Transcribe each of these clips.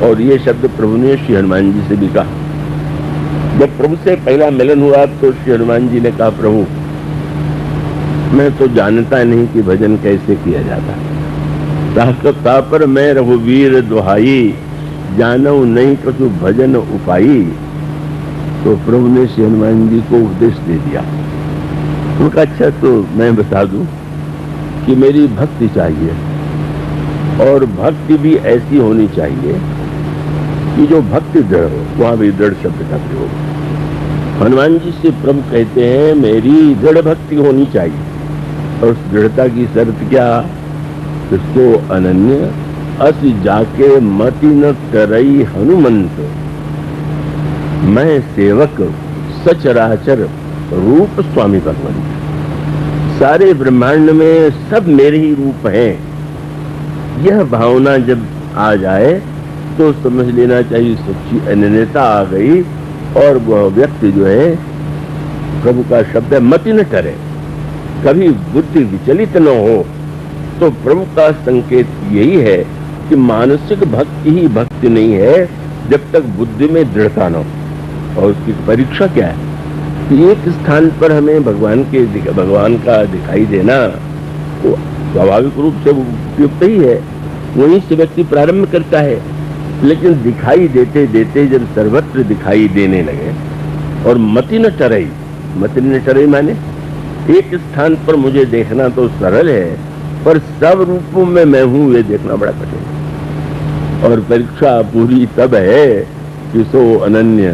और ये शब्द प्रभु ने श्री हनुमान जी से भी कहा। जब प्रभु से पहला मिलन हुआ तो श्री हनुमान जी ने कहा, प्रभु मैं तो जानता नहीं कि भजन कैसे किया जाता, ताकता पर मैं रघुवीर दुहाई, जानऊ नहीं कछु भजन उपाई। तो प्रभु ने श्री हनुमान जी को उपदेश दे दिया। उनका अच्छा तो मैं बता दूं कि मेरी भक्ति चाहिए, और भक्ति भी ऐसी होनी चाहिए कि जो भक्ति दृढ़ हो, वहां भी दृढ़ शब्द का प्रयोग। हनुमान जी से प्रभु कहते हैं मेरी दृढ़ भक्ति होनी चाहिए, और उस दृढ़ता की शर्त क्या? इसको अनन्य अस जाके मति न करई हनुमंत, मैं सेवक सचराचर रूप स्वामी भगवंत। सारे ब्रह्मांड में सब मेरे ही रूप हैं, यह भावना जब आ जाए तो समझ लेना चाहिए सच्ची अनन्यता आ गई, और वह व्यक्ति जो है, प्रभु का शब्द है मति न करे, कभी बुद्धि विचलित न हो। तो प्रभु का संकेत यही है कि मानसिक भक्ति ही भक्ति नहीं है जब तक बुद्धि में दृढ़ता न हो। और उसकी परीक्षा क्या है कि एक स्थान पर हमें भगवान का दिखाई देना वो स्वाभाविक रूप से उपयुक्त ही है, वहीं से व्यक्ति प्रारंभ करता है। लेकिन दिखाई देते देते जब सर्वत्र दिखाई देने लगे और मति न टरई माने एक स्थान पर मुझे देखना तो सरल है, पर सब रूपों में मैं हूं ये देखना बड़ा कठिन। और परीक्षा पूरी तब है कि सो अनन्य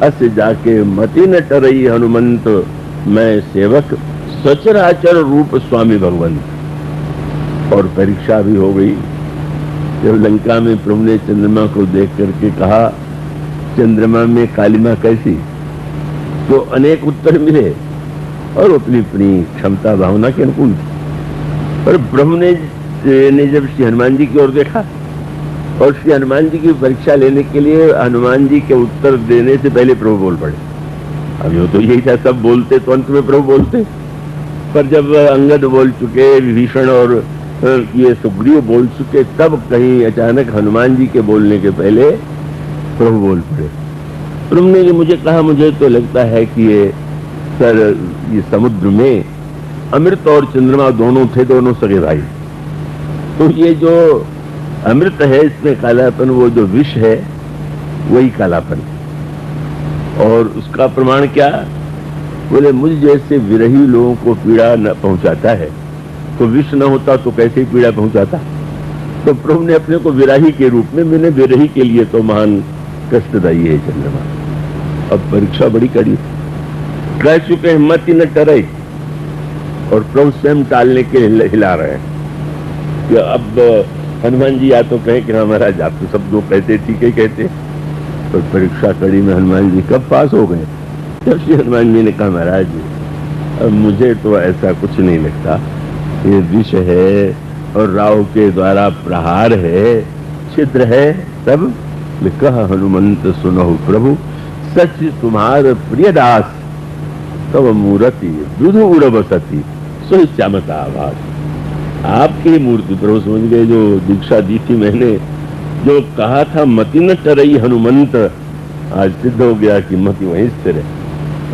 अस जाके मति न टरई हनुमंत, मैं सेवक सचराचर रूप स्वामी भगवंत। और परीक्षा भी हो गई जब लंका में प्रभु ने चंद्रमा को देख करके कहा, चंद्रमा में कालिमा कैसी? तो अनेक उत्तर मिले और अपनी अपनी क्षमता भावना के अनुकूल। पर प्रभु ने जब श्री हनुमान जी की ओर देखा, और श्री हनुमान जी की परीक्षा लेने के लिए हनुमान जी के उत्तर देने से पहले प्रभु बोल पड़े। अब यो तो यही था, सब बोलते तो अंत में प्रभु बोलते, पर जब अंगद बोल चुके, विभीषण और ये सुग्रीव बोल चुके, तब कहीं अचानक हनुमान जी के बोलने के पहले प्रभु बोल पड़े। प्रभु ने मुझे कहा, मुझे तो लगता है कि ये समुद्र में अमृत और चंद्रमा दोनों थे, दोनों सगे भाई। तो ये जो अमृत है इसमें कालापन, वो जो विष है वही कालापन। और उसका प्रमाण क्या? बोले मुझ जैसे विरही लोगों को पीड़ा न पहुंचाता है, तो विष न होता तो कैसे ही पीड़ा पहुंचाता। तो प्रभु ने अपने को विराही के रूप में, मैंने विरही के लिए तो महान कष्टदायी है चंद्रमा। अब परीक्षा बड़ी कड़ी, कह चुके हैं मति न टरई, और प्रभु स्वयं टालने के हिला रहे हैं कि अब हनुमान जी या तो कहें कि हाँ महाराज आप तो सब जो कहते ठीक ही कहते। और परीक्षा कड़ी में हनुमान जी कब पास हो गए? जब श्री हनुमान जी ने कहा, महाराज अब मुझे तो ऐसा कुछ नहीं लगता, ये विष है और राव के द्वारा प्रहार है, छिद्र है सब। कहा हनुमंत सुनहु प्रभु, सच तुम्हार प्रिय दास, तब मूर्ति विधु उड़ बसती, सो श्यामता आवाज। आपकी मूर्ति प्रभु समझ गए, जो दीक्षा दी थी मैंने, जो कहा था मति न टरई हनुमंत, आज सिद्ध हो गया कि मति वहीं स्थिर है।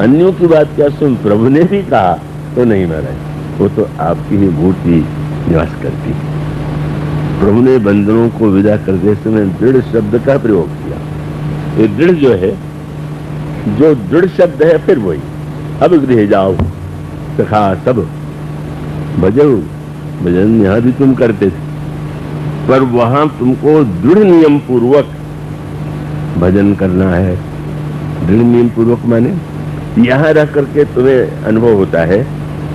अन्यों की बात क्या सुन, प्रभु ने भी कहा तो नहीं महाराज, वो तो आपकी ही मूर्ति निवास करती। प्रभु ने बंदरों को विदा करते समय दृढ़ शब्द का प्रयोग किया। ये दृढ़ जो है, जो दृढ़ शब्द है, फिर वही अब गृह जाओ सखा सब भजो। भजन यहां भी तुम करते थे, पर वहां तुमको दृढ़ नियम पूर्वक भजन करना है। दृढ़ नियम पूर्वक माने यहां रह करके तुम्हें अनुभव होता है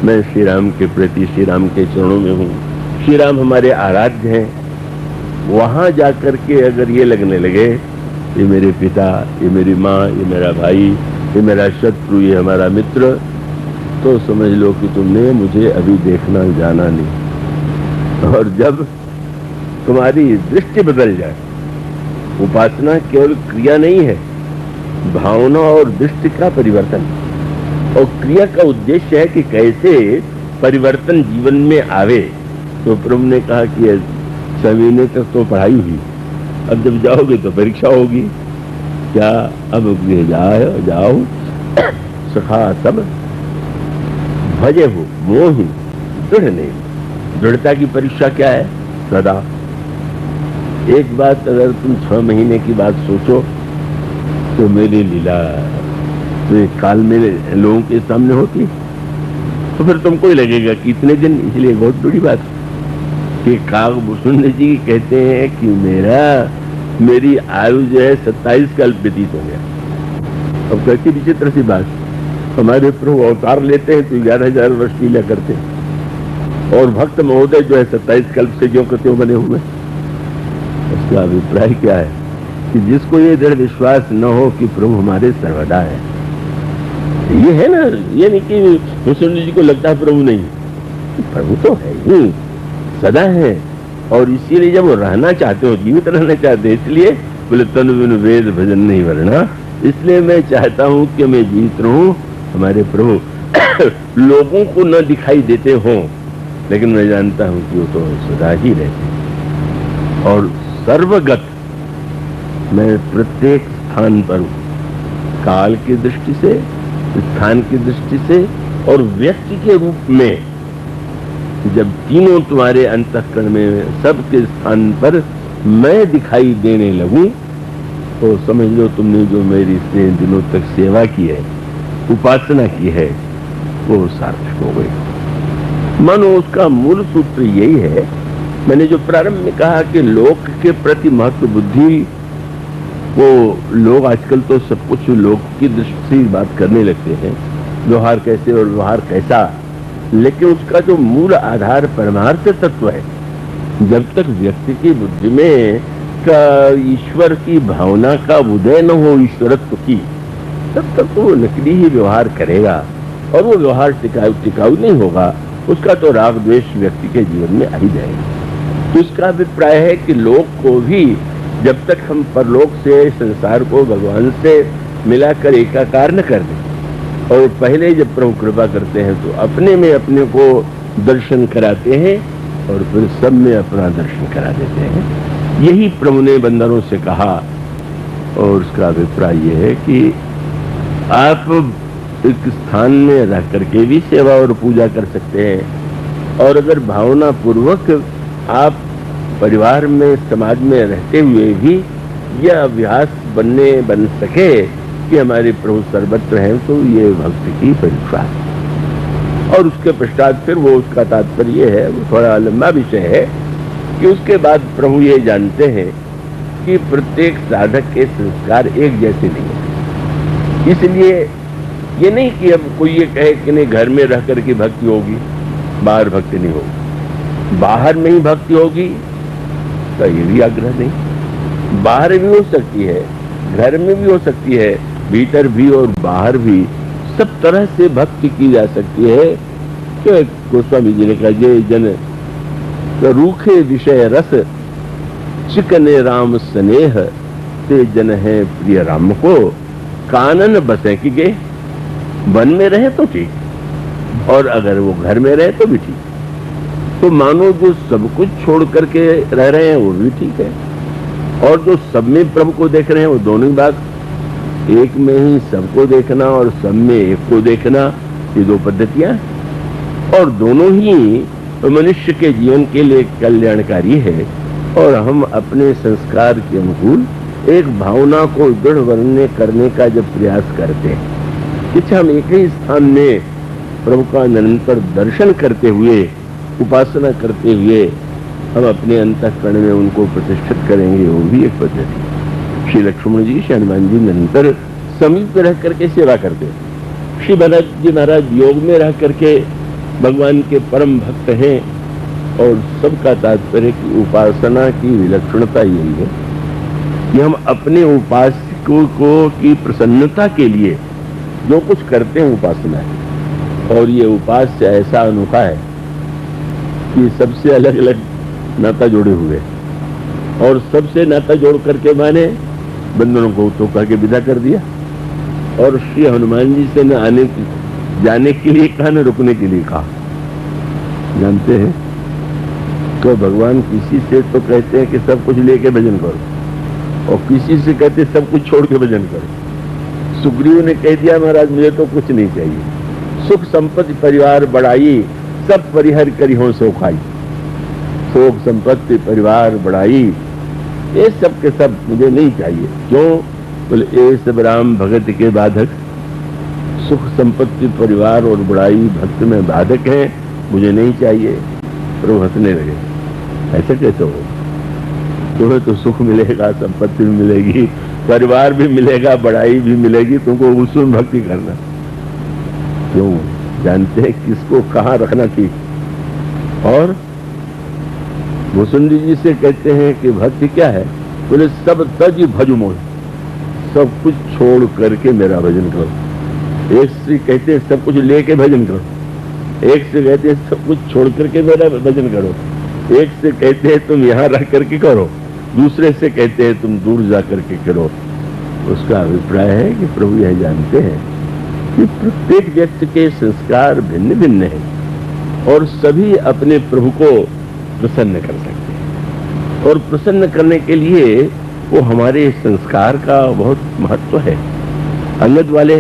मैं श्री राम के प्रति, श्री राम के चरणों में हूँ, श्री राम हमारे आराध्य हैं। वहां जाकर के अगर ये लगने लगे ये मेरे पिता, ये मेरी माँ, ये मेरा भाई, ये मेरा शत्रु, ये हमारा मित्र, तो समझ लो कि तुमने मुझे अभी देखना जाना नहीं। और जब तुम्हारी दृष्टि बदल जाए, उपासना केवल क्रिया नहीं है, भावना और दृष्टि का परिवर्तन। और क्रिया का उद्देश्य है कि कैसे परिवर्तन जीवन में आवे। तो प्रभु ने कहा कि सविनय तक तो पढ़ाई हुई, अब जब जाओगे तो परीक्षा होगी। क्या अब जाओ सखा सब भजे हो मोहि दृढ़ नहीं। दृढ़ता की परीक्षा क्या है? सदा। एक बात अगर तुम 6 महीने की बात सोचो तो मेरी लीला तो एक काल में लोगों के सामने होती, तो फिर तुमको ही लगेगा कि इतने दिन। इसलिए बहुत बड़ी बात कि काकभूषण जी कहते हैं कि मेरी आयु जो है 27 कल्प व्यतीत हो गया। अब कैसी विचित्र सी बात, हमारे प्रभु अवतार लेते हैं तो 11,000 वर्ष लीला करते हैं, और भक्त महोदय जो है 27 कल्प से ज्यों करते बने हुए। उसका अभिप्राय क्या है कि जिसको ये दृढ़ विश्वास न हो कि प्रभु हमारे सर्वदा है, ये है ना, ये नहीं कि भूषण जी को लगता है प्रभु नहीं, प्रभु तो है ही, सदा है। और इसीलिए जब वो रहना चाहते हो, जीवित रहना चाहते हैं, इसलिए बोले तनु बिनु वेद भजन नहीं वरना। इसलिए मैं चाहता हूं कि मैं जीवित रहूं, हमारे प्रभु लोगों को न दिखाई देते हों, लेकिन मैं जानता हूं कि वो तो सदा ही रहते और सर्वगत। मैं प्रत्येक स्थान पर हूं, काल की दृष्टि से, स्थान की दृष्टि से और व्यक्ति के रूप में। जब तीनों तुम्हारे अंतःकरण में सबके स्थान पर मैं दिखाई देने लगूं, तो समझ लो तुमने जो मेरी इतने दिनों तक सेवा की है, उपासना की है, वो सार्थक हो गई। मानो उसका मूल सूत्र यही है। मैंने जो प्रारंभ में कहा कि लोक के प्रति महत्व बुद्धि, वो लोग आजकल तो सब कुछ लोक की दृष्टि से बात करने लगते हैं, व्यवहार कैसे और व्यवहार कैसा, लेकिन उसका जो मूल आधार परमार्थ तत्व है, जब तक व्यक्ति की बुद्धि में का ईश्वर की भावना का उदय न हो, ईश्वरत्व की, तब तक वो नकली ही व्यवहार करेगा और वो व्यवहार टिकाऊ नहीं होगा। उसका तो राग द्वेष व्यक्ति के जीवन में आ ही जाएगा। तो इसका अभिप्राय है कि लोक को भी जब तक हम परलोक से संसार को भगवान से मिलाकर एकाकार न कर दें, और पहले जब प्रभु कृपा करते हैं तो अपने में अपने को दर्शन कराते हैं और फिर सब में अपना दर्शन करा देते हैं। यही प्रभु ने बंदरों से कहा। और उसका अभिप्राय यह है कि आप एक स्थान में रह करके भी सेवा और पूजा कर सकते हैं, और अगर भावना पूर्वक आप परिवार में, समाज में रहते हुए भी यह अभ्यास बन सके कि हमारे प्रभु सर्वत्र हैं, तो ये भक्ति की परीक्षा है। और उसके पश्चात फिर वो, उसका तात्पर्य है, वो थोड़ा लंबा विषय है कि उसके बाद प्रभु ये जानते हैं कि प्रत्येक साधक के संस्कार एक जैसे नहीं है। इसलिए ये नहीं कि अब कोई ये कहे कि नहीं घर में रह करके भक्ति होगी, बाहर भक्ति नहीं होगी, बाहर में ही भक्ति होगी, तो ये भी आग्रह नहीं। बाहर भी हो सकती है, घर में भी हो सकती है, भीतर भी और बाहर भी, सब तरह से भक्ति की जा सकती है। तो गोस्वामी जी ने कहा, ये जन रूखे विषय रस चिकने राम स्नेह ते जन है प्रिय राम को कानन बसे कि गे। वन में रहे तो ठीक, और अगर वो घर में रहे तो भी ठीक। तो मानो जो सब कुछ छोड़ करके रह रहे हैं वो भी ठीक है, और जो सब में प्रभु को देख रहे हैं वो दोनों ही बात। एक में ही सबको देखना और सब में एक को देखना, ये दो पद्धतियां, और दोनों ही मनुष्य के जीवन के लिए कल्याणकारी है। और हम अपने संस्कार के अनुकूल एक भावना को दृढ़ करने का जब प्रयास करते हैं, कि हम एक ही स्थान में प्रभु का निरंतर दर्शन करते हुए, उपासना करते हुए हम अपने अंतःकरण में उनको प्रतिष्ठित करेंगे, वो भी एक पद्धति। श्री लक्ष्मण जी, श्री हनुमान जी निरंतर समीप रह करके सेवा करते। श्री भरत जी महाराज योग में रह करके भगवान के परम भक्त हैं, और सबका तात्पर्य की उपासना की विलक्षणता यही है कि हम अपने उपासकों को की प्रसन्नता के लिए जो कुछ करते हैं उपासना है। और ये उपास्य ऐसा अनोखा है कि सबसे अलग अलग नाता जोड़े हुए, और सबसे नाता जोड़ करके माने बंधनों को तो कह के विदा कर दिया, और श्री हनुमान जी से न जाने के लिए कहा, न रुकने के लिए कहा। जानते हैं तो भगवान किसी से तो कहते हैं कि सब कुछ लेके भजन करो, और किसी से कहते सब कुछ छोड़ के भजन करो। सुग्रीव ने कह दिया महाराज मुझे तो कुछ नहीं चाहिए, सुख संपत्ति परिवार बढ़ाई सब परिहर करी हो सो खाई। सुख संपत्ति परिवार बढ़ाई ये सब के सब मुझे नहीं चाहिए। क्यों? बोले ये सब राम भगत के बाधक, सुख संपत्ति परिवार और बढ़ाई भक्त में बाधक है, मुझे नहीं चाहिए। प्रभु हंसने लगे, ऐसे कैसे हो? तुम्हें तो सुख मिलेगा, संपत्ति भी मिलेगी, परिवार भी मिलेगा, बढ़ाई भी मिलेगी, तुमको उसमें भक्ति करना क्यों? जानते हैं किसको कहाँ रखना ठीक। और भूसुंडी जी से कहते हैं कि भक्ति क्या है? बोले सब तज भजु मोह, सब कुछ छोड़ करके मेरा भजन करो। एक से कहते हैं सब कुछ लेके भजन करो, एक से कहते हैं सब कुछ छोड़ करके मेरा भजन करो, एक से कहते हैं तुम यहाँ रह करके करो, दूसरे से कहते हैं तुम दूर जा करके करो। उसका अभिप्राय है कि प्रभु यह जानते हैं कि प्रत्येक व्यक्ति के संस्कार भिन्न भिन्न हैं और सभी अपने प्रभु को प्रसन्न कर सकते हैं, और प्रसन्न करने के लिए वो हमारे संस्कार का बहुत महत्व है। अंगद वाले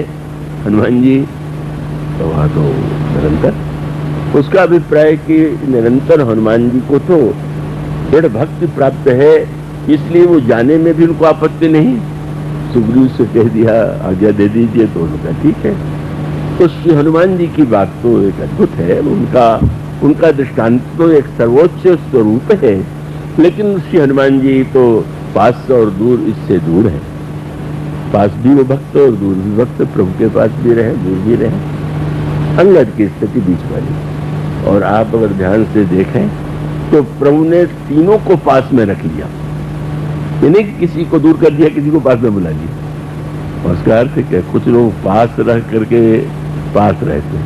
हनुमान जी तो वहाँ तो निरंतर, उसका अभिप्राय कि निरंतर हनुमान जी को तो दृढ़ भक्ति प्राप्त है, इसलिए वो जाने में भी उनको आपत्ति नहीं। सुग्रीव से कह दिया आज्ञा दे दीजिए तो उनका ठीक है। तो श्री हनुमान जी की बात तो एक अद्भुत है, उनका दृष्टांत तो एक सर्वोच्च स्वरूप है, लेकिन श्री हनुमान जी तो पास और दूर इससे दूर है। पास भी वो भक्त और दूर भी भक्त, प्रभु के पास भी रहे दूर भी रहे। अंगद की स्थिति बीच वाली। और आप अगर ध्यान से देखें तो प्रभु ने तीनों को पास में रख लिया, यानी किसी को दूर कर दिया, किसी को पास में बुला लिया। और उसका अर्थ है कि कुछ लोग पास रह करके पास रहते हैं,